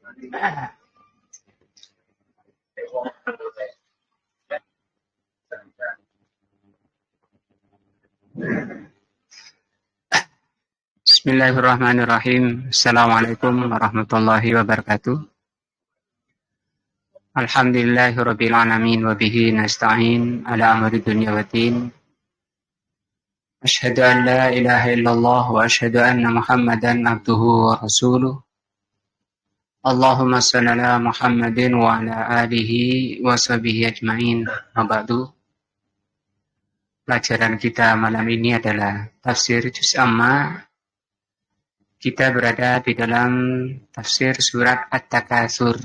Bismillahirrahmanirrahim. Assalamualaikum warahmatullahi wabarakatuh. Alhamdulillahirabbil alamin wa bihi nasta'in ala amri dunya waddin. Asyhadu an la ilaha illallah wa asyhadu anna Muhammadan abduhu wa rasuluh. Allahumma shalli ala Muhammadin wa ala alihi wa sahbihi ajmain. Wa ba'du. Pelajaran kita malam ini adalah tafsir juz amma. Kita berada di dalam tafsir surat At-Takasur.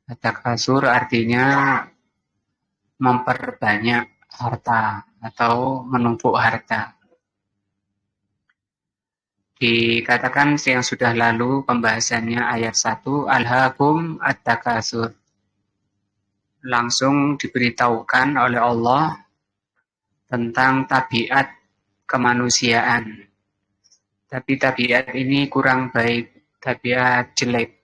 At-Takasur artinya memperbanyak harta atau menumpuk harta. Dikatakan yang sudah lalu pembahasannya ayat 1, Alhaakum At-Takasur. Langsung diberitahukan oleh Allah tentang tabiat kemanusiaan. Tapi tabiat ini kurang baik, tabiat jelek.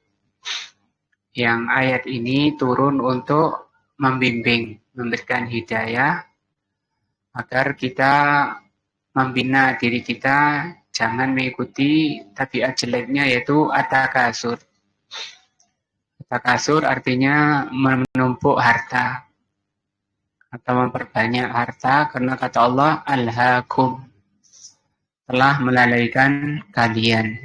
Yang ayat ini turun untuk membimbing, memberikan hidayah, agar kita membina diri kita, jangan mengikuti tabiat jeleknya, yaitu at-takasur. At-takasur artinya menumpuk harta, atau memperbanyak harta, karena kata Allah, Alhaakum, telah melalaikan kalian.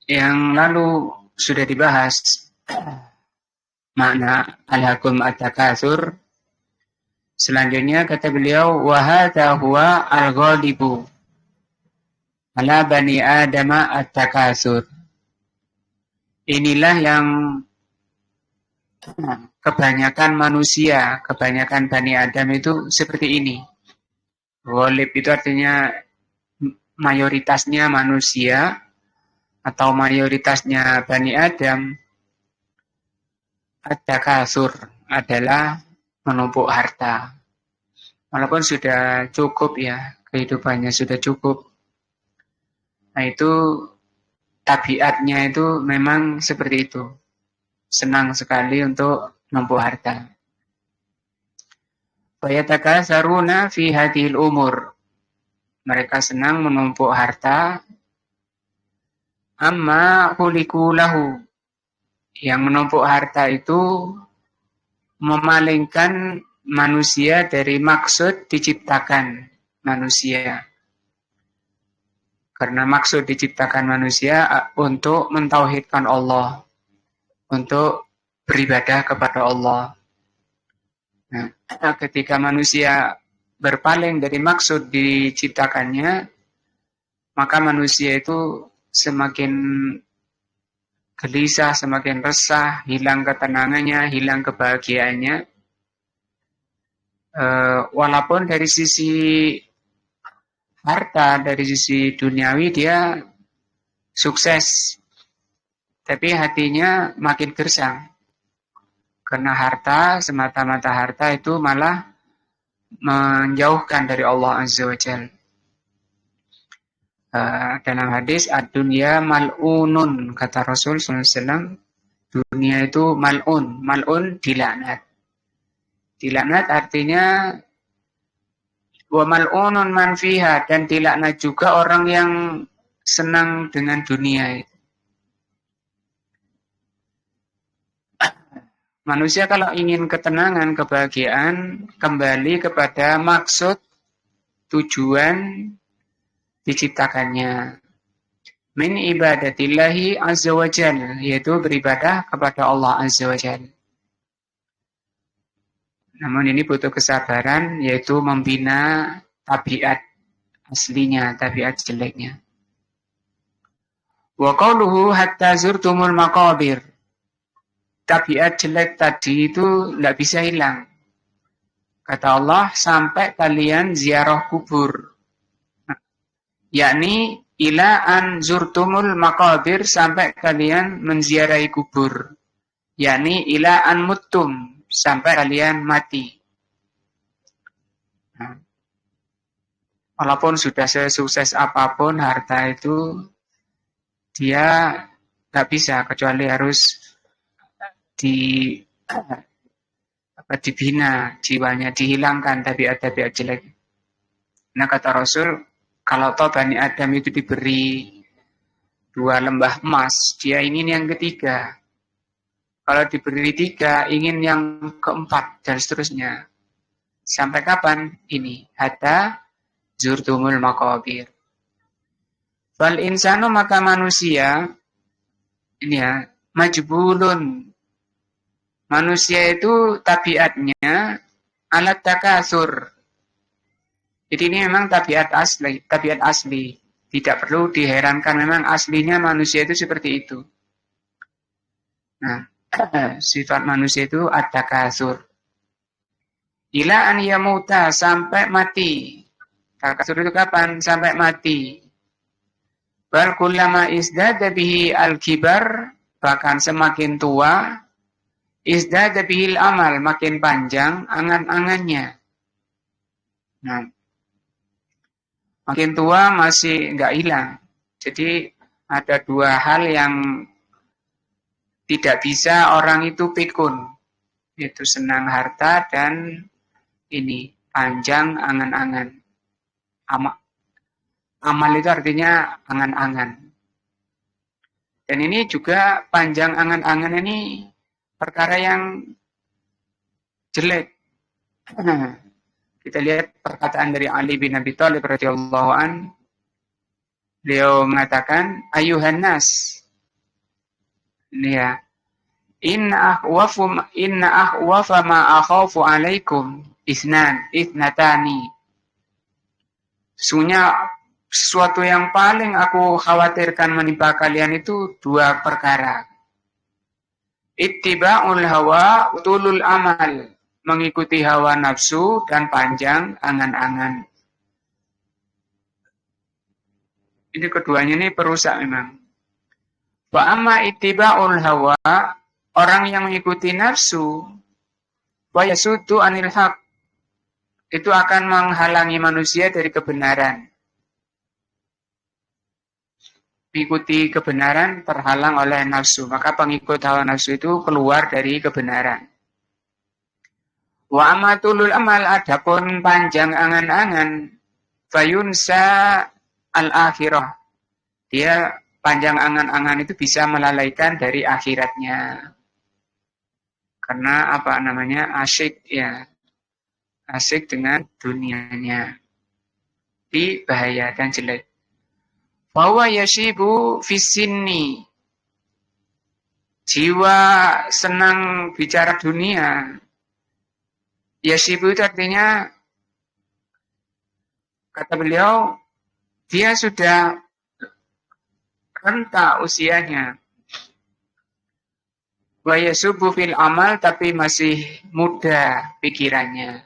Yang lalu sudah dibahas makna alhaakum at-takasur. Selanjutnya kata beliau, wa hadza huwa al-ghalibu ala bani Adam at-takasur. Inilah yang kebanyakan manusia, kebanyakan Bani Adam itu seperti ini. Ghalib itu artinya mayoritasnya manusia atau mayoritasnya Bani Adam. At-takasur adalah menumpuk harta. Walaupun sudah cukup ya, kehidupannya sudah cukup. Nah itu tabiatnya itu memang seperti itu. Senang sekali untuk menumpuk harta. Fayatakasaruna fi hadhil umur. Mereka senang menumpuk harta. Amma khuliqu lahu. Yang menumpuk harta itu memalingkan manusia dari maksud diciptakan manusia. Karena maksud diciptakan manusia untuk mentauhidkan Allah, untuk beribadah kepada Allah. Nah, ketika manusia berpaling dari maksud diciptakannya, maka manusia itu semakin gelisah, semakin resah, hilang ketenangannya, hilang kebahagiaannya. Walaupun dari sisi harta, dari sisi duniawi dia sukses, tapi hatinya makin gersang. Karena harta, semata-mata harta itu malah menjauhkan dari Allah Azza wa Jalla. Dalam hadis, ad-dunya mal'unun, kata Rasul SAW, dunia itu mal'un. Mal'un dilaknat. Dilaknat artinya wa mal'unun man fiha, dan dilaknat juga orang yang senang dengan dunia itu. Manusia kalau ingin ketenangan, kebahagiaan, kembali kepada maksud tujuan diciptakannya. Min ibadatillahi azza wa jalla, yaitu beribadah kepada Allah azza wa jalla. Namun ini butuh kesabaran, yaitu membina tabiat aslinya, tabiat jeleknya. Wa qauluhu hatta zurtumul maqabir. Tabiat jelek tadi itu tidak bisa hilang. Kata Allah, sampai kalian ziarah kubur. Yakni ila an zurtumul maqabir, sampai kalian menziarahi kubur. Yakni ila an muttum, sampai kalian mati. Walaupun sudah sesukses apapun harta itu, dia nggak bisa kecuali harus di dibina jiwanya, dihilangkan tabiat-tabiat jelek. Nah kata Rasul, kalau toh Bani Adam itu diberi 2 lembah emas, dia ingin yang ketiga. Kalau diberi 3, ingin yang keempat, dan seterusnya. Sampai kapan ini? Hatta zurtumul maqabir. Fal insanu, maka manusia, ini ya, majbulun. Manusia itu tabiatnya alat takasur. Jadi ini memang tabiat asli. Tidak perlu diherankan, memang aslinya manusia itu seperti itu. Nah, sifat manusia itu at-takasur. Ila an yamuta, sampai mati. Takasur itu kapan? Sampai mati. Bal kullama izdada bihi al-kibar, bahkan semakin tua, izdada bihil amal, makin panjang angan-angannya. Nah, makin tua masih nggak hilang. Jadi ada 2 hal yang tidak bisa orang itu pikun, yaitu senang harta dan ini panjang angan-angan. Amal itu artinya angan-angan. Dan ini juga panjang angan-angan ini perkara yang jelek. Kita lihat perkataan dari Ali bin Abi Thalib radhiyallahu an. Beliau mengatakan, ayuhan nas. Ini ya. Inna akhwafa ma akhafu alaikum ithnatani. Sesungguhnya sesuatu yang paling aku khawatirkan menimpa kalian itu 2 perkara. Ittiba'ul hawa utulul amal. Mengikuti hawa nafsu dan panjang angan-angan. Ini keduanya ini perusak memang. Wa amma ittiba'ul hawa, orang yang mengikuti nafsu, wa yasuddu anil haq, itu akan menghalangi manusia dari kebenaran. Mengikuti kebenaran terhalang oleh nafsu, maka pengikut hawa nafsu itu keluar dari kebenaran. Wa amatulul amal, adapun panjang angan-angan, fayunsa al-akhirah. Dia panjang angan-angan itu bisa melalaikan dari akhiratnya. Karena apa namanya? Asyik ya. Asyik dengan dunianya. Di bahaya dan jelek. Bahwa yashibu fisinni. Jiwa senang bicara dunia. Yashibu itu artinya, kata beliau, dia sudah renta usianya. Wa yasubu fil amal, tapi masih muda pikirannya.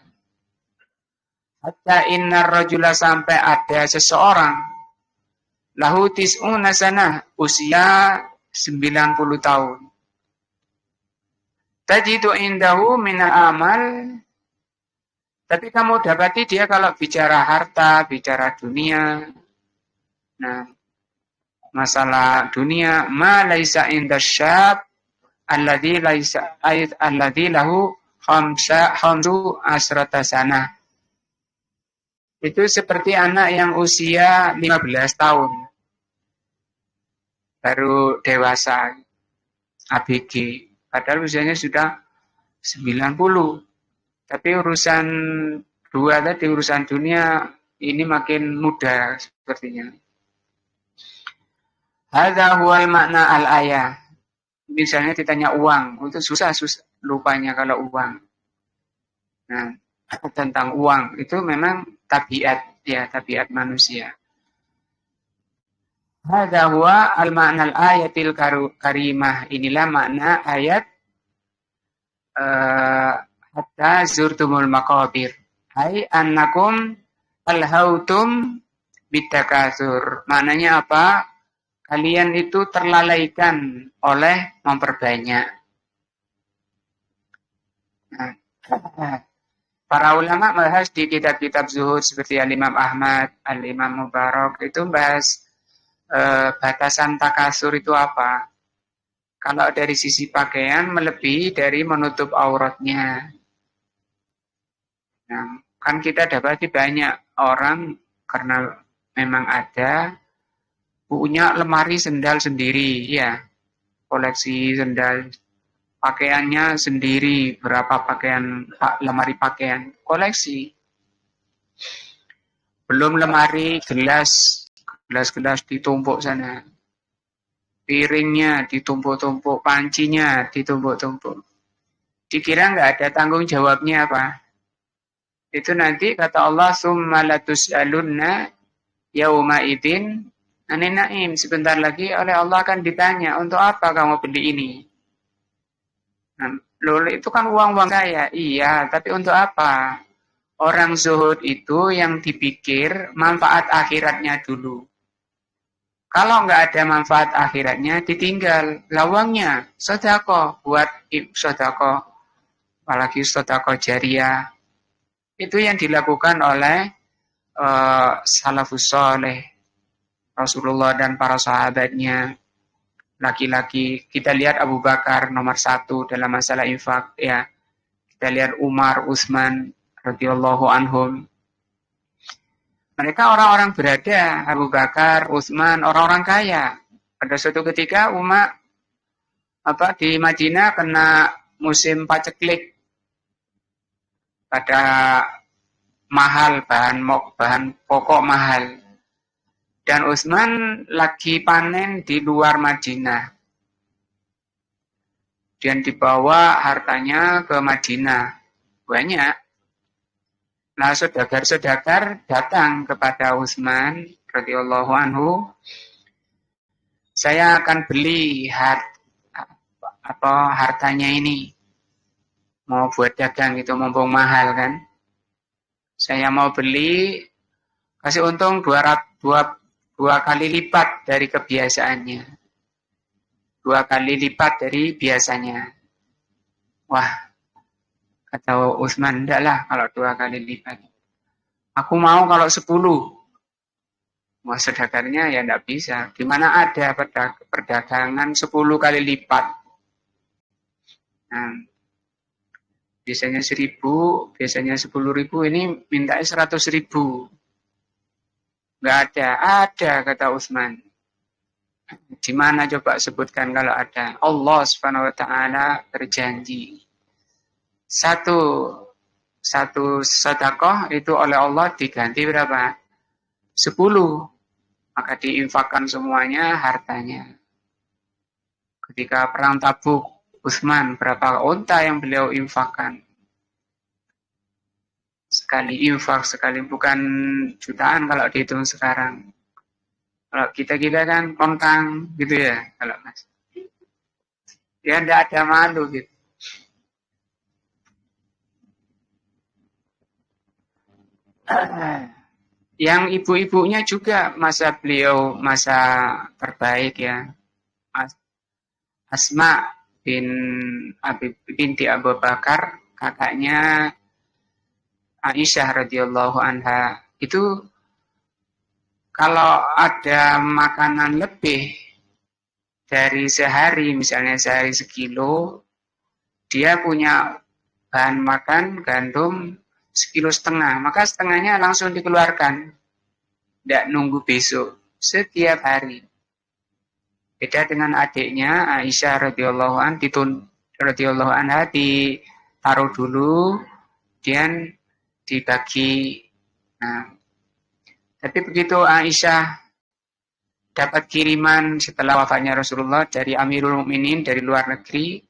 Hatta innar rajula, sampai ada seseorang, lahu tis'una sanah, usia 90 tahun. Tajidu indahu minal amal, tapi kamu dapati dia kalau bicara harta, bicara dunia, nah, masalah dunia, ma laisa indasyab alladzi lahu khamsu asrata sanah. Itu seperti anak yang usia 15 tahun. Baru dewasa, ABG. Padahal usianya sudah 90. Tapi urusan urusan dunia, ini makin muda sepertinya. Hadza huwal makna al-ayah. Misalnya ditanya uang, itu susah lupanya kalau uang. Nah, tentang uang itu memang tabiat tabiat manusia. Hadza huwa al-ma'na al-ayatil karimah. Inilah makna ayat hatta zurtumul maqabir. Hai annakum alhautum bidakatsur. Maknanya apa? Kalian itu terlalaikan oleh memperbanyak. Nah, para ulama bahas di kitab-kitab zuhud seperti Al-Imam Ahmad, Al-Imam Mubarak, itu bahas batasan takasur itu apa? Kalau dari sisi pakaian melebihi dari menutup auratnya. Nah, kan kita dapati banyak orang karena memang ada punya lemari sendal sendiri, ya, koleksi sendal, pakaiannya sendiri, berapa pakaian, lemari pakaian, koleksi. Belum lemari gelas ditumpuk sana. Piringnya ditumpuk-tumpuk, pancinya ditumpuk-tumpuk. Dikira nggak ada tanggung jawabnya apa? Itu nanti kata Allah, summa latus'alunna yauma idzin anin na'im. Sebentar lagi oleh Allah akan ditanya, untuk apa kamu beli ini? Nah, loh, itu kan uang-uang kaya. Iya, tapi untuk apa? Orang zuhud itu yang dipikir manfaat akhiratnya dulu. Kalau nggak ada manfaat akhiratnya, ditinggal. Lawangnya, sedekah, buat sedekah, apalagi sedekah jariah. Itu yang dilakukan oleh salafus saleh, Rasulullah dan para sahabatnya. Laki-laki, kita lihat Abu Bakar nomor 1 dalam masalah infak, ya. Kita lihat Umar, Utsman, radhiyallahu anhum. Mereka orang-orang berada, Abu Bakar, Utsman, orang-orang kaya. Pada suatu ketika umat di Madinah kena musim paceklik, pada mahal bahan pokok mahal. Dan Utsman lagi panen di luar Madinah. Dan dibawa hartanya ke Madinah. Banyak. Nah, saudagar-saudagar datang kepada Utsman radhiyallahu anhu. Saya akan beli hartanya ini. Mau buat dagang itu mumpung mahal kan. Saya mau beli, kasih untung dua kali lipat dari kebiasaannya. 2 kali lipat dari biasanya. Wah, kata Utsman, enggak lah kalau 2 kali lipat. Aku mau kalau 10. Wah, saudagarnya ya enggak bisa. Gimana ada perdagangan 10 kali lipat. Nah, biasanya 1.000, biasanya 10.000, ini mintanya 100.000. Enggak ada kata Utsman. Di mana coba sebutkan kalau ada? Allah Subhanahu wa taala berjanji. Satu sedekah itu oleh Allah diganti berapa? 10. Maka diinfakkan semuanya hartanya. Ketika perang Tabuk, Utsman berapa unta yang beliau infakkan? Sekali infak, sekali, bukan jutaan kalau dihitung sekarang. Kalau kita kan kontang gitu ya, kalau Mas. Ya enggak ada malu gitu. Yang ibu-ibunya juga beliau masa terbaik ya. Asma binti Abu Bakar, kakaknya Aisyah radhiyallahu anha, itu kalau ada makanan lebih dari sehari, misalnya sehari 1 kilo, dia punya bahan makan gandum 1,5 kilo, maka setengahnya langsung dikeluarkan. Tidak nunggu besok, setiap hari. Beda dengan adiknya Aisyah radhiyallahu anha, ditaruh dulu, kemudian dibagi. Nah, tapi begitu Aisyah dapat kiriman setelah wafatnya Rasulullah dari Amirul Mukminin dari luar negeri,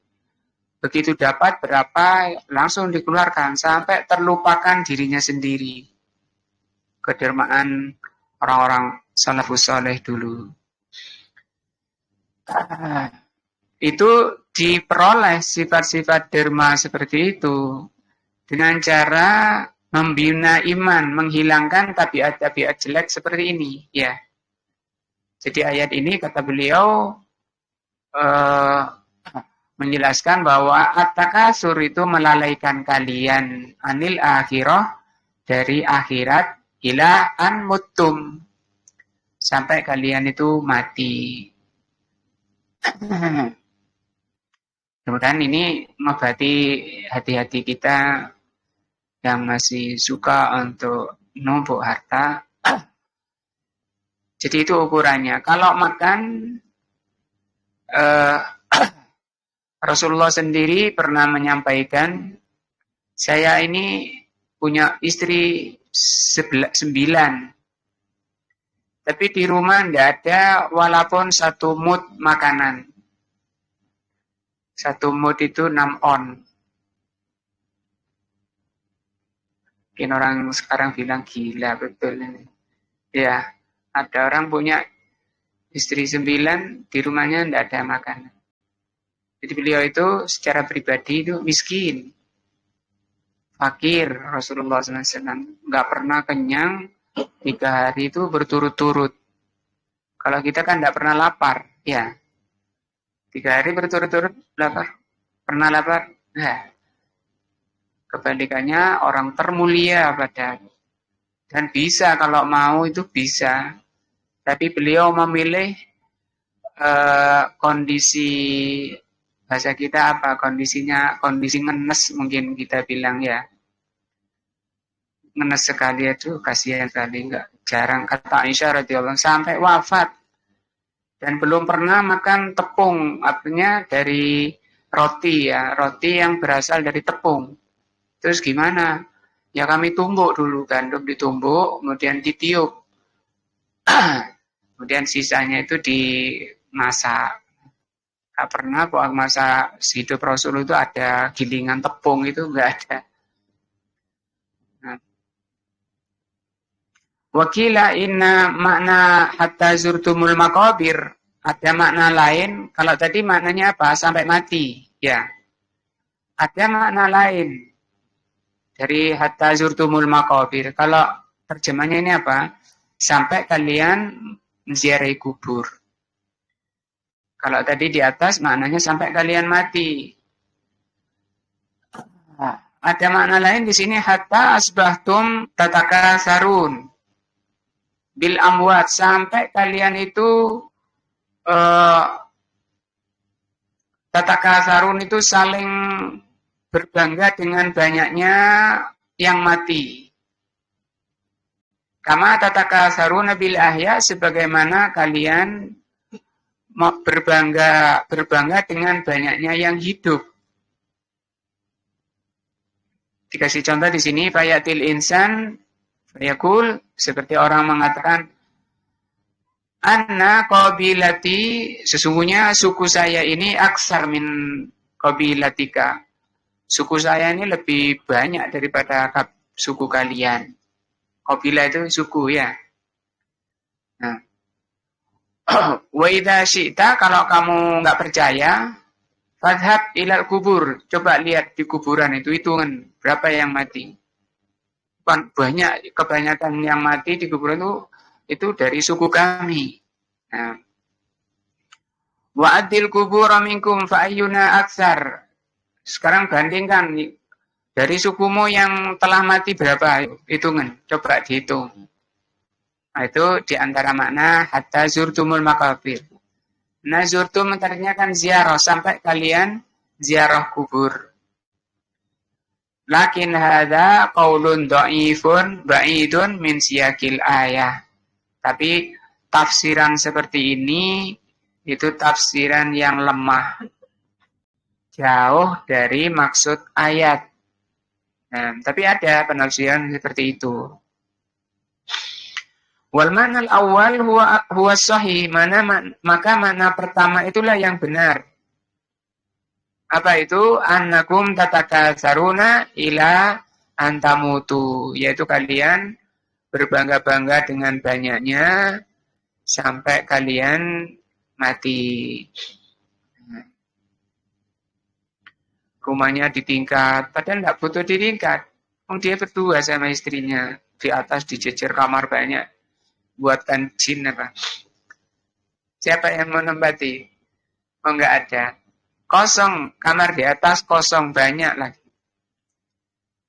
begitu dapat berapa langsung dikeluarkan sampai terlupakan dirinya sendiri. Kedermaan orang-orang salafus saleh dulu. Itu diperoleh sifat-sifat derma seperti itu dengan cara membina iman, menghilangkan tabiat-tabiat jelek seperti ini, ya. Jadi ayat ini kata beliau menjelaskan bahwa at-takasur itu melalaikan kalian anil akhirah, dari akhirat, ila an mutum, sampai kalian itu mati. Kemudian ini mengobati hati-hati kita yang masih suka untuk numpuk harta. Jadi itu ukurannya. Kalau makan, Rasulullah sendiri pernah menyampaikan, saya ini punya istri 9, tapi di rumah tidak ada walaupun 1 mud makanan. 1 mud itu 6 on. Mungkin orang sekarang bilang gila betul ini. Ya, ada orang punya istri 9, di rumahnya tidak ada makanan. Jadi beliau itu secara pribadi itu miskin. Fakir Rasulullah SAW. Nggak pernah kenyang 3 hari itu berturut-turut. Kalau kita kan tidak pernah lapar. Ya, 3 hari berturut-turut lapar. Pernah lapar? Nah, kebalikannya orang termulia pada. Dan bisa kalau mau itu bisa. Tapi beliau memilih kondisi, bahasa kita apa, kondisinya, kondisi ngenes mungkin kita bilang ya. Ngenes sekali itu kasihan sekali, enggak jarang, kata Aisyah radhiyallahu anha sampai wafat. Dan belum pernah makan tepung, artinya dari roti ya, roti yang berasal dari tepung. Terus gimana? Ya kami tumbuk dulu, gandum ditumbuk, kemudian ditiup. Kemudian sisanya itu dimasak. Gak pernah kok masa hidup Rasul itu ada gilingan tepung, itu enggak ada. Nah. Wakila inna makna hatta zurtumul maqabir. Ada makna lain. Kalau tadi maknanya apa? Sampai mati. Ya. Ada makna lain dari hatta zurtumul maqabir. Kalau terjemahnya ini apa? Sampai kalian menziarahi kubur. Kalau tadi di atas maknanya sampai kalian mati. Nah, ada makna lain di sini hatta asbahtum tatakasarun bil amwat, sampai kalian itu tatakasarun itu saling berbangga dengan banyaknya yang mati. Kama tatakasarun bil ahya, sebagaimana kalian berbangga dengan banyaknya yang hidup. Dikasih contoh di sini, fayatil insan fayaqul, seperti orang mengatakan, anna qabilati, sesungguhnya suku saya ini aksar min qabilatika. Suku saya ini lebih banyak daripada suku kalian. Qabilah itu suku ya. Nah, wa idza syi'ta, kalau kamu enggak percaya, fadhhab ilal kubur, coba lihat di kuburan itu, hitungan berapa yang mati. Banyak, kebanyakan yang mati di kuburan itu dari suku kami. Nah, wa adil kubur minkum fa ayyuna aksar. Sekarang bandingkan dari sukumu yang telah mati berapa, hitungan, coba dihitung. Nah, itu diantara makna hatta zurtumul maqabir. Nah, zurtum artinya kan ziarah, sampai kalian ziarah kubur. Lakin hadza qaulun dha'ifun ba'idun min siyaqil ayah. Tapi tafsiran seperti ini itu tafsiran yang lemah, jauh dari maksud ayat. Nah, tapi ada penafsiran seperti itu. Wal ma'nal awal huwa sahih, maka makna pertama itulah yang benar. Apa itu? Annakum tatakatsaruna ila antamutu, yaitu kalian berbangga-bangga dengan banyaknya sampai kalian mati. Rumahnya ditingkat, padahal tidak butuh ditingkat. Dia berdua sama istrinya, di atas dijejer kamar banyak, buatkan jin apa. Siapa yang menempati? Oh, enggak ada. Kosong, kamar di atas kosong, banyak lagi.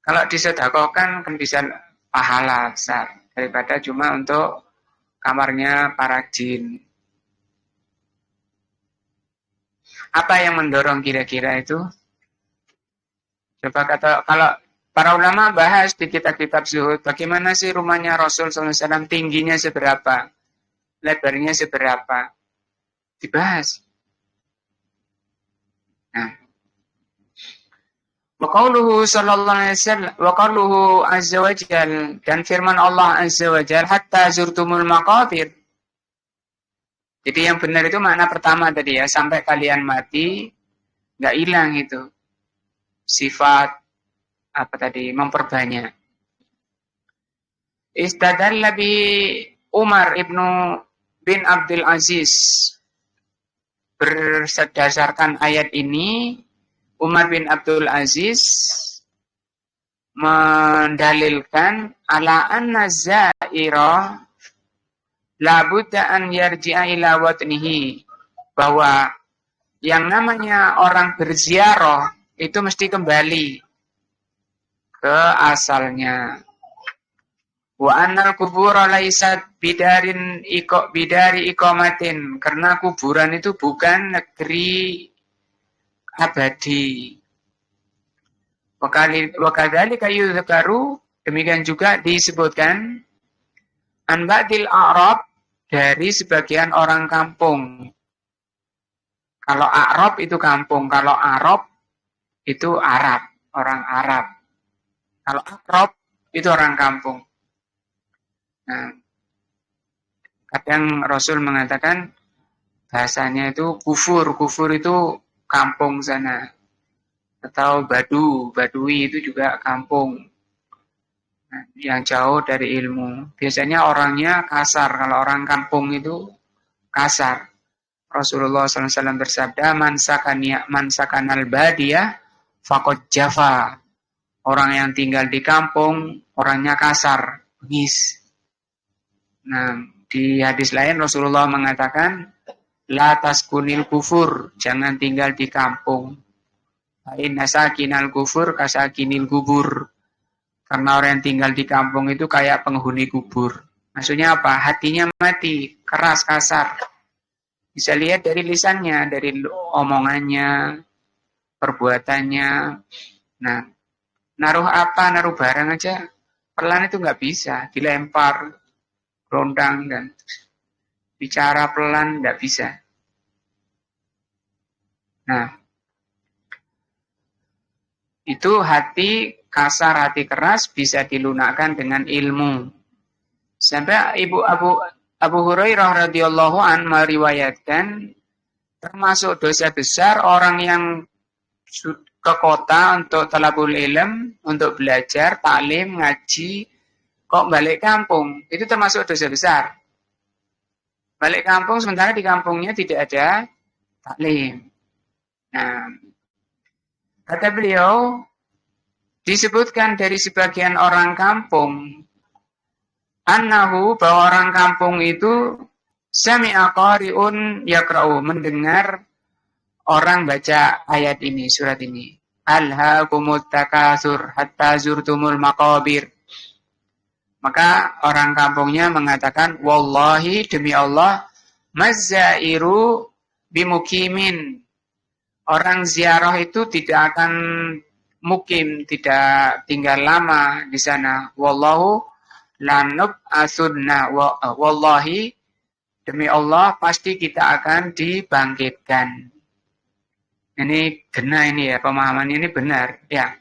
Kalau disedekahkan kan bisa pahala besar daripada cuma untuk kamarnya para jin. Apa yang mendorong kira-kira itu? Coba kata, kalau para ulama bahas di kitab-kitab zuhud, bagaimana sih rumahnya Rasul SAW, tingginya seberapa, lebarnya seberapa, dibahas. Nah, wa qauluhu sallallahu alaihi wasallam, wa qauluhu azza wa jal, dan firman Allah azza wa jal, hatta zurtumul maqabir. Jadi yang benar itu makna pertama tadi ya, sampai kalian mati, nggak hilang itu sifat apa tadi, memperbanyak. Istadalla bi Umar ibnu bin Abdul Aziz, berdasarkan ayat ini Umar bin Abdul Aziz mendalilkan ala anna zaira la budda an yarji'a ila watnihi, bahwa yang namanya orang berziarah itu mesti kembali ke asalnya. Wa annal kubura laisat bidari iqamatin, karena kuburan itu bukan negeri abadi. Wa kadzalika yuzkaru, demikian juga disebutkan an ba'dil a'rab, dari sebagian orang kampung. Kalau A'rab itu kampung, kalau Arab itu Arab, orang Arab. Kalau A'rab itu orang kampung. Nah, kadang Rasul mengatakan bahasanya itu kufur itu kampung sana. Atau badui itu juga kampung. Nah, yang jauh dari ilmu. Biasanya orangnya kasar, kalau orang kampung itu kasar. Rasulullah SAW bersabda, man sakanal badiyah faqad jafa. Orang yang tinggal di kampung, orangnya kasar, bengis. Nah, di hadis lain Rasulullah mengatakan, la taskunil kufur, jangan tinggal di kampung. Inna sakinal kufur kasakinil kubur. Karena orang yang tinggal di kampung itu kayak penghuni kubur. Maksudnya apa? Hatinya mati, keras, kasar. Bisa lihat dari lisannya, dari omongannya, perbuatannya. Nah, naruh apa, naruh barang aja, pelan itu nggak bisa. Dilempar, rondang, dan bicara pelan nggak bisa. Nah, itu hati kasar, hati keras bisa dilunakkan dengan ilmu. Sampai Abu Hurairah radhiyallahu an meriwayatkan, termasuk dosa besar orang yang ke kota untuk talabul ilm, untuk belajar, taklim, ngaji, kok balik kampung, itu termasuk dosa besar. Balik kampung sementara di kampungnya tidak ada taklim. Nah, kata beliau, disebutkan dari sebagian orang kampung, annahu, bahwa orang kampung itu sami'a qari'un yaqra'u, mendengar orang baca ayat ini, surat ini. Alhaakumut takatsur hatta zurtumul maqabir. Maka orang kampungnya mengatakan, wallahi, demi Allah, mazzairu bimukimin. Orang ziarah itu tidak akan mukim, tidak tinggal lama di sana. Wallahu lanub asunna, wallahi, demi Allah, pasti kita akan dibangkitkan. Ini benar, ini ya, pemahaman ini benar ya.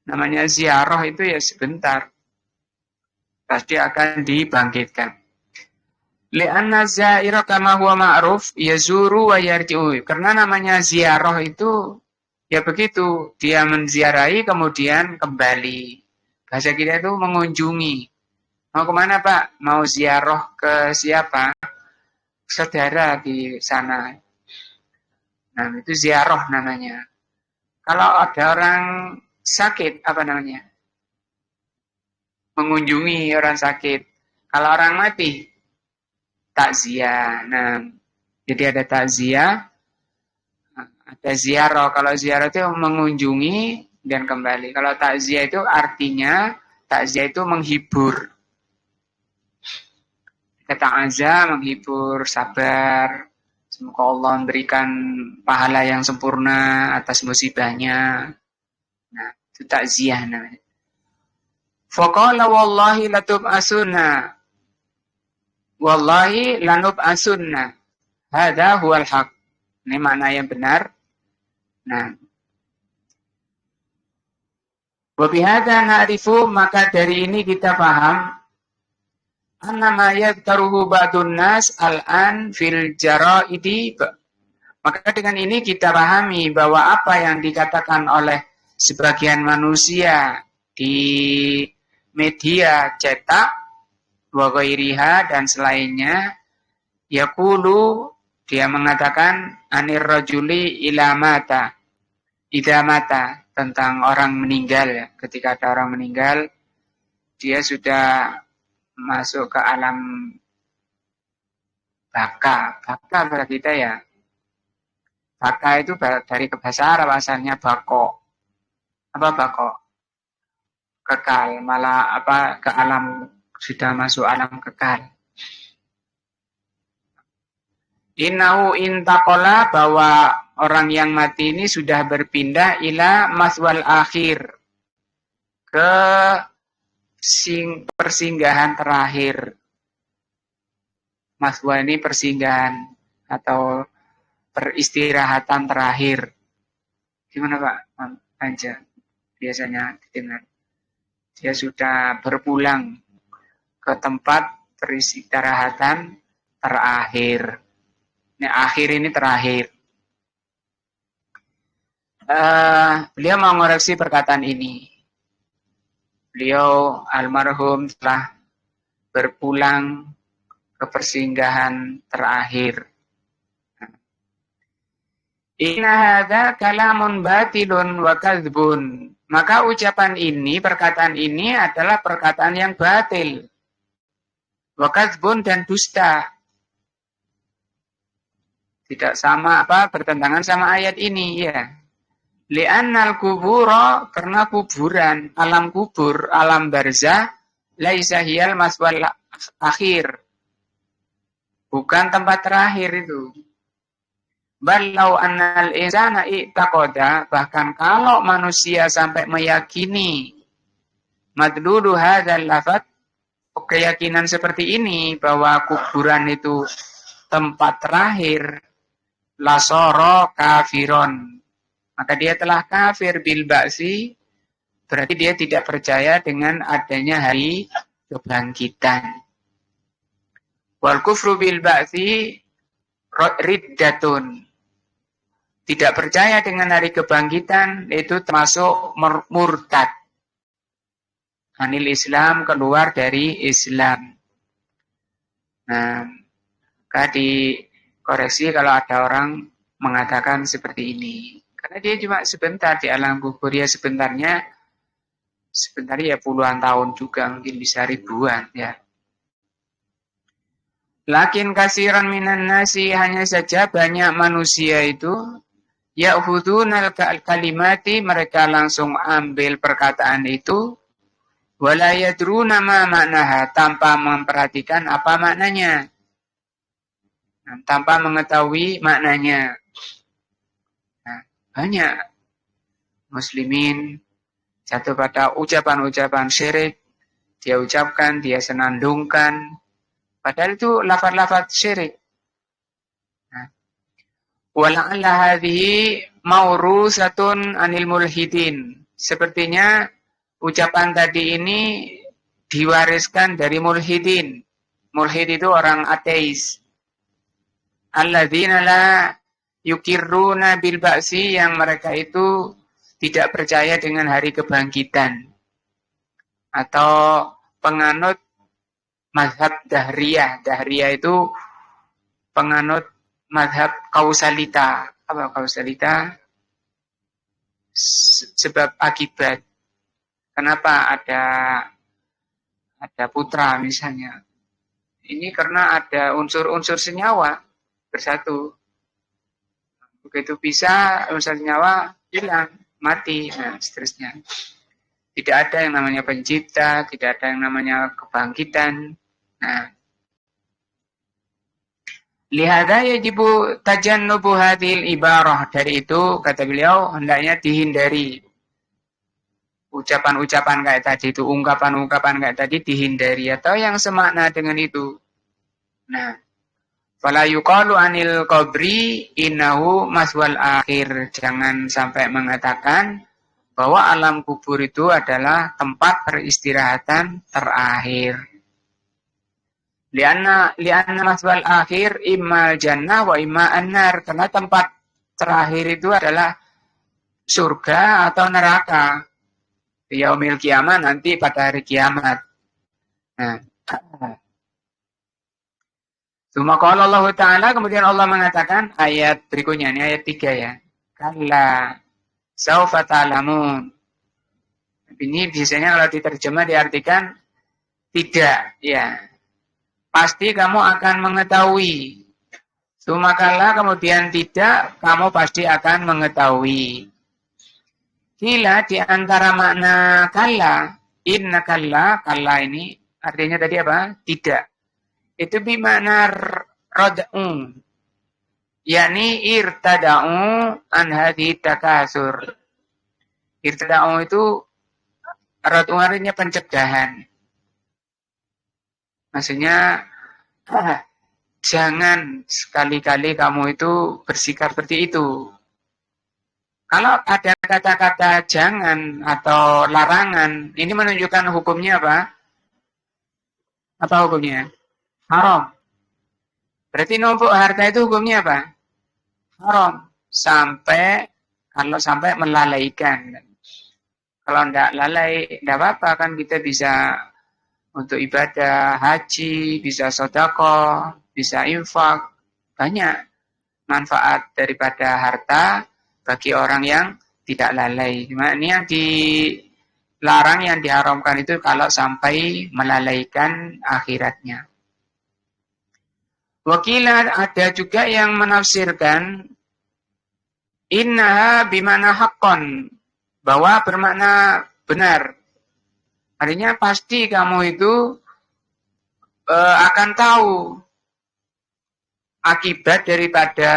Namanya ziarah itu ya sebentar, pasti akan dibangkitkan. Li'anna zaira kama huwa ma'ruf yazuru wa yarji'u. Karena namanya ziarah itu ya begitu, dia menziarahi kemudian kembali. Bahasa kita itu mengunjungi. Mau kemana Pak? Mau ziarah ke siapa? Saudara di sana. Nah, itu ziarah namanya. Kalau ada orang sakit, apa namanya? Mengunjungi orang sakit. Kalau orang mati, takziah. Nah, jadi ada takziah, ada ziarah. Kalau ziarah itu mengunjungi dan kembali. Kalau takziah itu artinya, takziah itu menghibur. Kata ta'azza, menghibur, sabar. Semoga Allah memberikan pahala yang sempurna atas musibahnya. Nah, itu takziah namanya. Faqala wallahi latub'asunna. Wallahi lanub'asunna. Hadza huwal haq. Ini makna yang benar. Nah, wa bihadza na'rifu, maka dari ini kita paham annama yadkaruhu ba'dun nas al'an fil jara'idi. Maka dengan ini kita pahami bahwa apa yang dikatakan oleh sebagian manusia di media cetak wa ghairiha dan selainnya, yaqulu, dia mengatakan anir rajuli ila mata, idza mata, tentang orang meninggal ya. Ketika ada orang meninggal, dia sudah masuk ke alam baka. Baka berarti kita ya. Baka itu dari bahasa Arab asalnya bako. Apa bako? Kekal, malah apa ke alam, sudah masuk alam kekal. Innahu intaqala, bahwa orang yang mati ini sudah berpindah ila maswal akhir, ke persinggahan terakhir. Maswa ini persinggahan atau peristirahatan terakhir. Gimana Pak Anja? Biasanya didengar. Dia sudah berpulang ke tempat peristirahatan terakhir. Ini akhir, ini terakhir. Beliau mengoreksi perkataan ini. Beliau almarhum telah berpulang ke persinggahan terakhir. Inna hadza kalamun batilun wa kadzbun. Maka ucapan ini, perkataan ini adalah perkataan yang batil. Wa kadzbun, dan dusta. Tidak sama bertentangan sama ayat ini ya. Li'annal kubura, karena kuburan, alam kubur, alam barzah, laisa hiyal maswal akhir. Bukan tempat terakhir itu. Balau annal insana i'taqada, bahkan kalau manusia sampai meyakini madlulu hadzal lafaz, keyakinan seperti ini bahwa kuburan itu tempat terakhir, lasoro kafiron, maka dia telah kafir bil ba'si, berarti dia tidak percaya dengan adanya hari kebangkitan. Wal kufru bil ba'si riddatun, tidak percaya dengan hari kebangkitan itu termasuk murtad, anil Islam, keluar dari Islam. Nah, maka dikoreksi kalau ada orang mengatakan seperti ini. Karena dia cuma sebentar di alam kubur, ya sebentar ya puluhan tahun juga, mungkin bisa ribuan ya. Lakin kasiran minan nasi, hanya saja banyak manusia itu ya'khudunal kalimati, mereka langsung ambil perkataan itu, wala yadruna ma maknaha, tanpa memperhatikan apa maknanya, tanpa mengetahui maknanya. Nah, banyak muslimin jatuh pada ucapan-ucapan syirik, dia ucapkan, dia senandungkan, padahal itu lafaz-lafaz syirik. Wala'alla hadhihi maurusatun anil mulhidin. Sepertinya ucapan tadi ini diwariskan dari mulhidin. Mulhid itu orang ateis. Alladzina la yukirruna bil ba'si, yang mereka itu tidak percaya dengan hari kebangkitan. Atau penganut mazhab Dahriyah. Dahriyah itu penganut mazhab kausalita. Apa kausalita? Sebab akibat. Kenapa ada putra misalnya? Ini karena ada unsur-unsur senyawa bersatu. Begitu bisa unsur senyawa hilang, mati, nah seterusnya. Tidak ada yang namanya pencipta, tidak ada yang namanya kebangkitan. Nah, Lihada yajibu tajannubu hadhil ibarah. Dari itu kata beliau hendaknya dihindari ucapan-ucapan kayak tadi itu, ungkapan-ungkapan kayak tadi dihindari atau yang semakna dengan itu. Nah, fala yuqalu anil qabri innahu maswal akhir. Jangan sampai mengatakan bahwa alam kubur itu adalah tempat peristirahatan terakhir. Lianna maswal akhir imma jannah wa imma annar. Karena tempat terakhir itu adalah surga atau neraka. Yaumil kiamat, nanti pada hari kiamat. Nah, Suma qala Allah Ta'ala, kemudian Allah mengatakan ayat berikutnya, ini ayat 3 ya. Kalla saufa ta'lamun. Ini biasanya kalau diterjemah diartikan tidak, ya. Pasti kamu akan mengetahui. Suma kalla kemudian tidak, kamu pasti akan mengetahui. Kila di antara makna kalla, inna kalla ini artinya tadi apa? Tidak. Itu bimakna rad'u, yakni irtada'u an hadhi takasur. Irtada'u itu rad'u artinya pencegahan. Maksudnya jangan sekali-kali kamu itu bersikap seperti itu. Kalau ada kata-kata jangan atau larangan, ini menunjukkan hukumnya apa? Apa hukumnya? Haram. Berarti numpuk harta itu hukumnya apa? Haram. Kalau sampai melalaikan. Kalau tidak lalai, tidak apa-apa kan kita bisa untuk ibadah, haji, bisa sedekah, bisa infak. Banyak manfaat daripada harta bagi orang yang tidak lalai. Cuma ini yang dilarang, yang diharamkan itu kalau sampai melalaikan akhiratnya. Wakilah ada juga yang menafsirkan innaha bimana haqqan, bahwa bermakna benar. Artinya pasti kamu itu akan tahu akibat daripada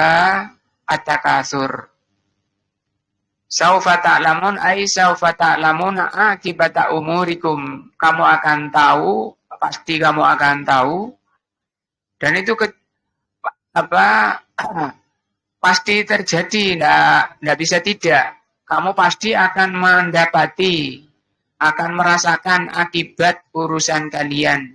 at-takasur. Saufa ta'lamun ay saufa ta'lamuna akibata umurikum. Kamu akan tahu, pasti kamu akan tahu. Dan itu pasti terjadi, enggak bisa tidak. Kamu pasti akan mendapati, akan merasakan akibat urusan kalian.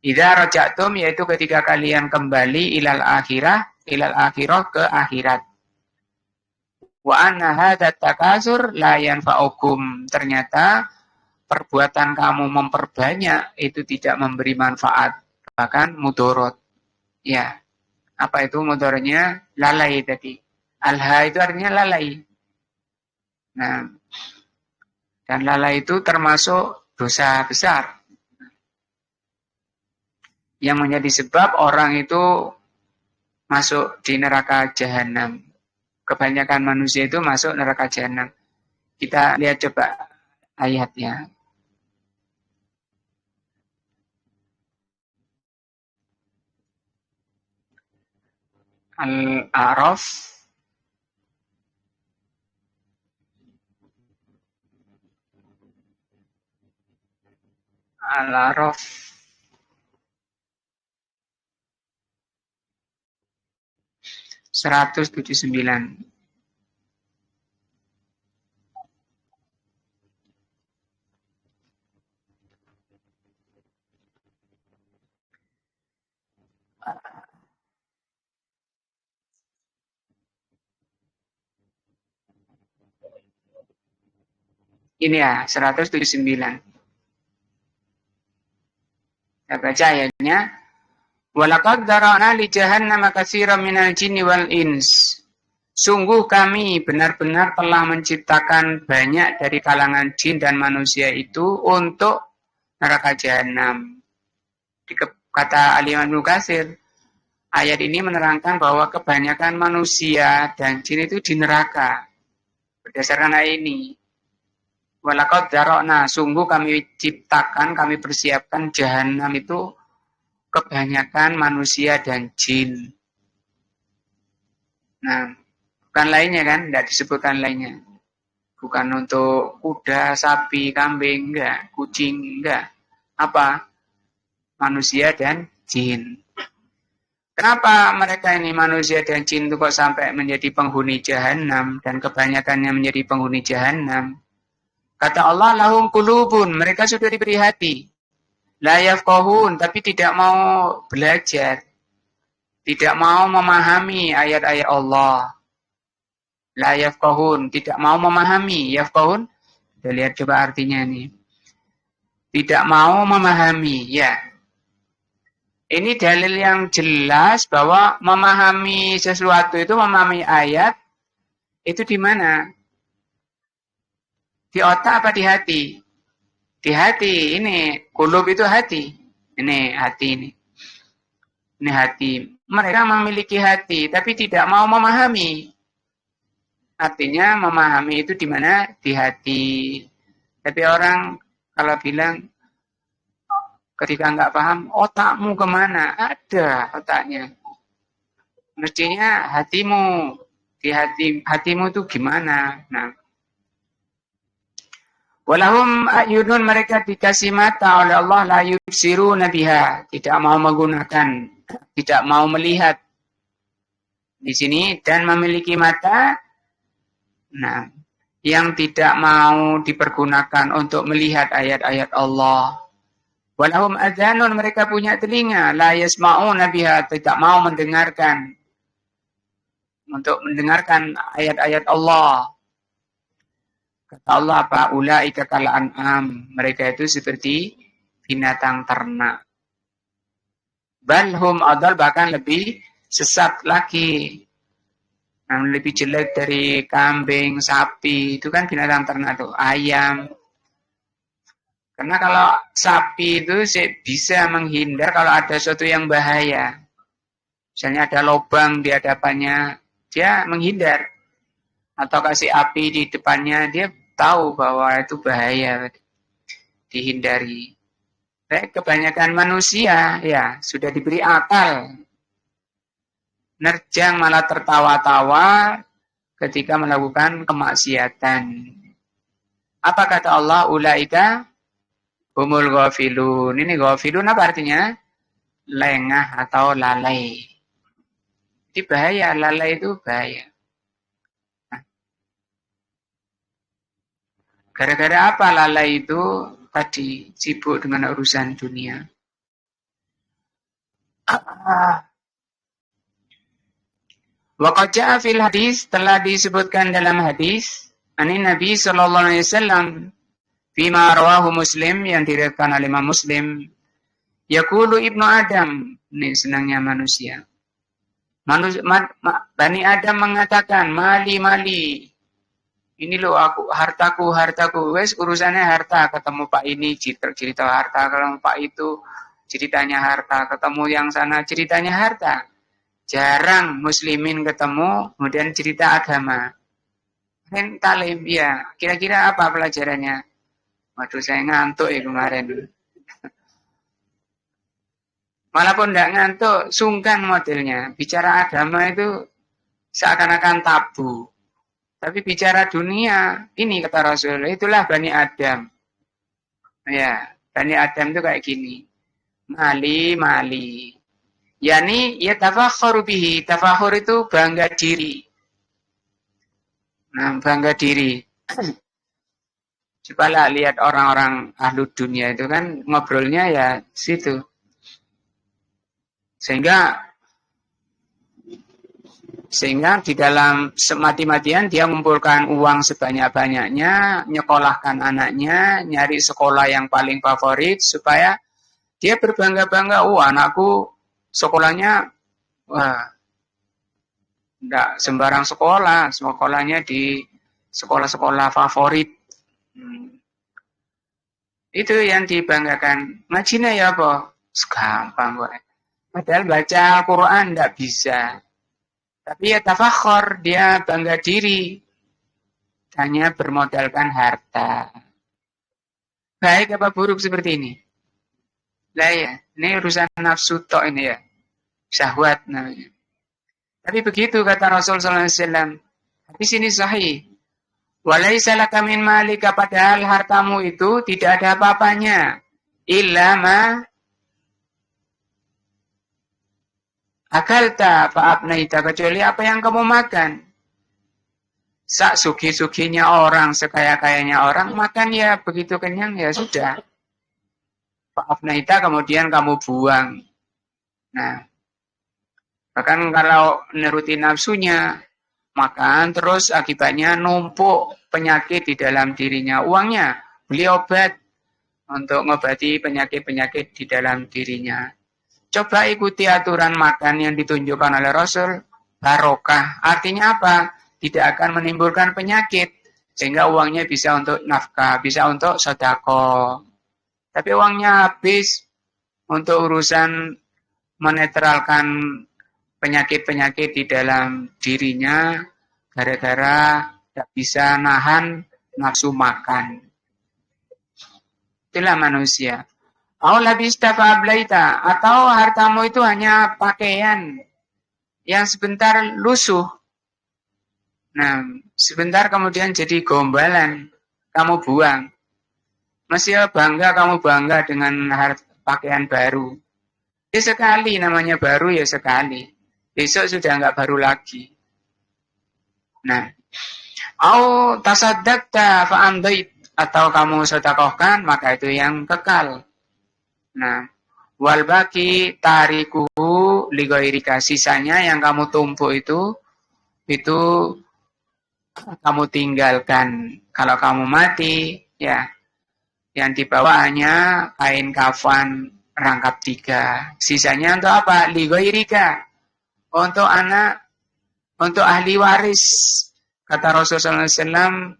Idza raja'tum, yaitu ketika kalian kembali ilal akhirah ke akhirat. Wa anna hadza takasur la yanfa'ukum. Ternyata perbuatan kamu memperbanyak itu tidak memberi manfaat, bahkan mudorot. Ya. Apa itu mudorotnya? Lalai tadi. Alha itu artinya lalai. Nah, dan lalai itu termasuk dosa besar yang menjadi sebab orang itu masuk di neraka jahanam. Kebanyakan manusia itu masuk neraka jahanam. Kita lihat coba ayatnya. Al-A'raf Al-A'raf 179. Ini ya, 179. Saya baca ayatnya. Walaqad dara'na li jahannama katsiran minal jinni wal ins. Sungguh kami benar-benar telah menciptakan banyak dari kalangan jin dan manusia itu untuk neraka jahanam. Kata Al-Imam Ibnu Katsir, ayat ini menerangkan bahwa kebanyakan manusia dan jin itu di neraka. Berdasarkan ayat ini. Walaqad dara'na, sungguh kami ciptakan, kami persiapkan jahanam itu kebanyakan manusia dan jin. Nah, bukan lainnya kan, tidak disebutkan lainnya. Bukan untuk kuda, sapi, kambing, enggak, kucing, enggak. Apa? Manusia dan jin. Kenapa mereka ini manusia dan jin itu kok sampai menjadi penghuni jahanam dan kebanyakannya menjadi penghuni jahanam? Kata Allah, lahum qulubun, mereka sudah diberi hati. La yafqahun, tapi tidak mau belajar. Tidak mau memahami ayat-ayat Allah. La yafqahun, tidak mau memahami. Yafqahun, kita lihat coba artinya ini. Tidak mau memahami, ya. Ini dalil yang jelas bahwa memahami sesuatu itu, memahami ayat, itu di mana? Di otak apa di hati? Di hati, ini. Qulub itu hati. Ini hati ini. Ini hati. Mereka memiliki hati, tapi tidak mau memahami. Artinya memahami itu di mana? Di hati. Tapi orang kalau bilang, ketika nggak paham, otakmu kemana? Ada otaknya. Mestinya hatimu. Di hatimu itu gimana? Nah, walahum ayunun, mereka dikasih mata oleh Allah, la yubsiruna biha, tidak mau menggunakan, tidak mau melihat di sini, dan memiliki mata, nah, yang tidak mau dipergunakan untuk melihat ayat-ayat Allah. Walahum adhanun, mereka punya telinga, la yasma'una biha, tidak mau mendengarkan, untuk mendengarkan ayat-ayat Allah. Kata Allah apa? Ulaika kal an'am, mereka itu seperti binatang ternak. Balhum adal, bahkan lebih sesat lagi. Nah, lebih jelek dari kambing, sapi, itu kan binatang ternak tuh, ayam. Karena kalau sapi itu bisa menghindar kalau ada sesuatu yang bahaya. Misalnya ada lubang di hadapannya, dia menghindar. Atau kasih api di depannya, dia tahu bahwa itu bahaya, dihindari. Kebanyakan manusia ya sudah diberi akal, nerjang malah tertawa-tawa ketika melakukan kemaksiatan. Apa kata Allah? Ulaika humul ghafilun. Ini ghafilun apa artinya? Lengah atau lalai. Ini bahaya, lalai itu bahaya. Gara-gara apa lalai itu? Tadi sibuk dengan urusan dunia. Waqad ja'a fil hadis, telah disebutkan dalam hadis, ani Nabi sallallahu alaihi wasallam fima rawahu Muslim, yang diriwayatkan oleh Imam Muslim, yaqulu Ibnu Adam, ini senangnya manusia. Bani Adam mengatakan, mali, ini loh aku, hartaku, wes urusannya harta, ketemu Pak ini cerita harta, ketemu Pak itu ceritanya harta, ketemu yang sana ceritanya harta. Jarang muslimin ketemu, kemudian cerita agama. Kan talim, ya, kira-kira apa pelajarannya? Waduh, saya ngantuk ya kemarin. Walaupun tidak ngantuk, sungkan modelnya. Bicara agama itu seakan-akan tabu. Tapi bicara dunia, ini kata Rasul, itulah Bani Adam. Ya, Bani Adam itu kayak gini. Mali. Yani, ya tafakhuru bihi. Tafakhur itu bangga diri. Nah, bangga diri. Cobalah lihat orang-orang ahlu dunia itu kan ngobrolnya ya situ. Sehingga di dalam semati-matian dia mengumpulkan uang sebanyak-banyaknya, nyekolahkan anaknya, nyari sekolah yang paling favorit supaya dia berbangga-bangga, anakku sekolahnya enggak sembarang sekolahnya di sekolah-sekolah favorit. Itu yang dibanggakan. Ngajinya ya apa? Gampang kok. Padahal baca Al-Quran enggak bisa. Tapi ya tafakhur, dia bangga diri. Hanya bermodalkan harta. Baik apa buruk seperti ini? Lah ya, ini urusan nafsu tok ini ya. Syahwat namanya. Tapi begitu kata Rasul sallallahu alaihi wasallam. Di sini sahih. Walaisa laka min malika, padahal hartamu itu tidak ada apa-apanya. Illa ma akalta fa'abnaita, kecuali apa yang kamu makan. Sak sugi-suginya orang, sekaya-kayanya orang, makan ya begitu kenyang ya sudah. Fa'abnaita, kemudian kamu buang. Nah, bahkan kalau menuruti nafsunya, makan terus akibatnya numpuk penyakit di dalam dirinya. Uangnya beli obat untuk mengobati penyakit-penyakit di dalam dirinya. Coba ikuti aturan makan yang ditunjukkan oleh Rasul. Barokah. Artinya apa? Tidak akan menimbulkan penyakit. Sehingga uangnya bisa untuk nafkah, bisa untuk sedekah. Tapi uangnya habis untuk urusan menetralkan penyakit-penyakit di dalam dirinya gara-gara tidak bisa nahan nafsu makan. Itulah manusia. Labista fa'ablaita, atau hartamu itu hanya pakaian yang sebentar lusuh. Nah, sebentar kemudian jadi gombalan, kamu buang. Masih bangga kamu bangga dengan pakaian baru. Ya sekali namanya baru ya sekali. Besok sudah enggak baru lagi. Nah, tasaddaqta fa'amdait, atau kamu sedekahkan maka itu yang kekal. Nah, wal baqi tarikuhu li ghairika, sisanya yang kamu tumpuk itu kamu tinggalkan. Kalau kamu mati, ya yang dibawa hanya kain kafan rangkap 3. Sisanya untuk apa? Li ghairika, untuk anak, untuk ahli waris. Kata Rasulullah SAW,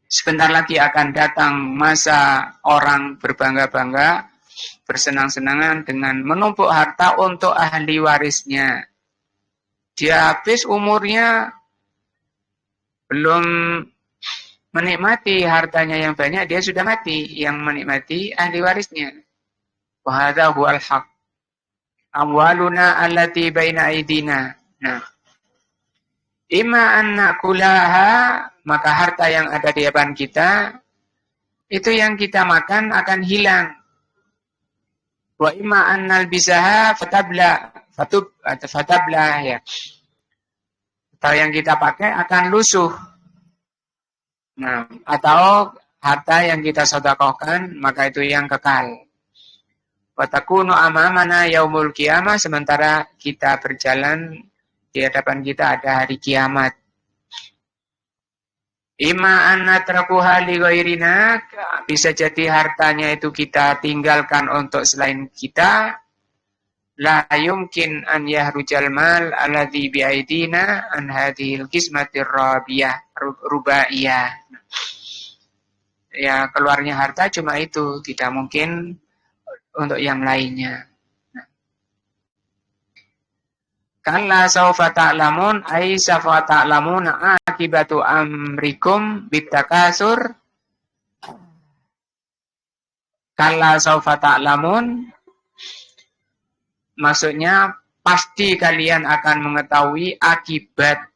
sebentar lagi akan datang masa orang berbangga-bangga, bersenang-senangan dengan menumpuk harta untuk ahli warisnya. Dia habis umurnya belum menikmati hartanya yang banyak, dia sudah mati. Yang menikmati ahli warisnya. Wa hadza huwal haq. Amwaluna allati baina aidina. Nah, Ima anna kulaha, maka harta yang ada di depan kita itu yang kita makan akan hilang. Wa ima annal bisaha fatabla ya. Atau yang kita pakai akan lusuh. Nah, atau harta yang kita sedekahkan maka itu yang kekal. Wa takunu amamana yaumul qiyamah, sementara kita berjalan di hadapan kita ada hari kiamat. Ima annatrakuha li ghairina, bisa jadi hartanya itu kita tinggalkan untuk selain kita. La yumkin an yahrujal mal alladhi biaidina an hadhil qismatir rubaiyah. Ya, keluarnya harta cuma itu, tidak mungkin untuk yang lainnya. Kalla sawfa ta'lamun ay sawfa ta'lamuna akibatu amrikum bitakasur. Kalla sawfa ta'lamun, maksudnya pasti kalian akan mengetahui akibat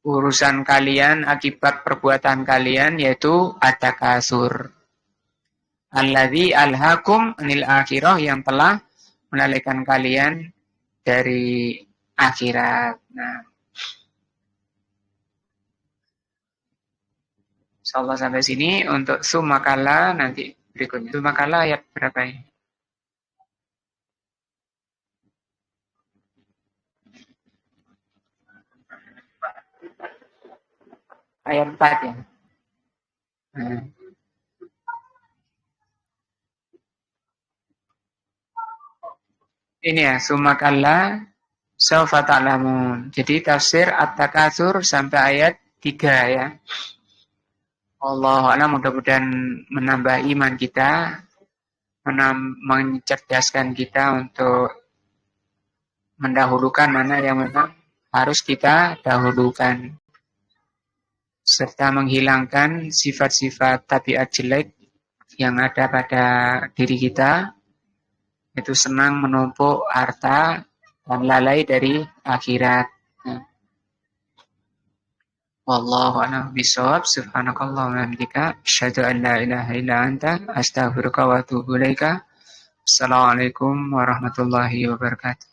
urusan kalian, akibat perbuatan kalian, yaitu at-takasur. Alladzi alhaqum anil akhirah, yang telah melalaikan kalian dari akhirat. Nah, insyaallah sampai sini untuk sumakala. Nanti berikutnya sumakala ayat berapa ini? Ayat 4 ya. Nah. Ini ya, sumakalla sawfa ta'lamun. Jadi tafsir At-Takatsur sampai ayat 3 ya. Allah mudah-mudahan menambah iman kita, mencerdaskan kita untuk mendahulukan mana yang memang harus kita dahulukan. serta menghilangkan sifat-sifat tabiat jelek yang ada pada diri kita, itu senang menumpuk harta dan lalai dari akhirat. Wallahu a'lam bishawab. Subhanakallahumma wa bihamdika asyhadu an la ilaha illa anta astaghfiruka wa atubu ilaika. Assalamualaikum warahmatullahi wabarakatuh.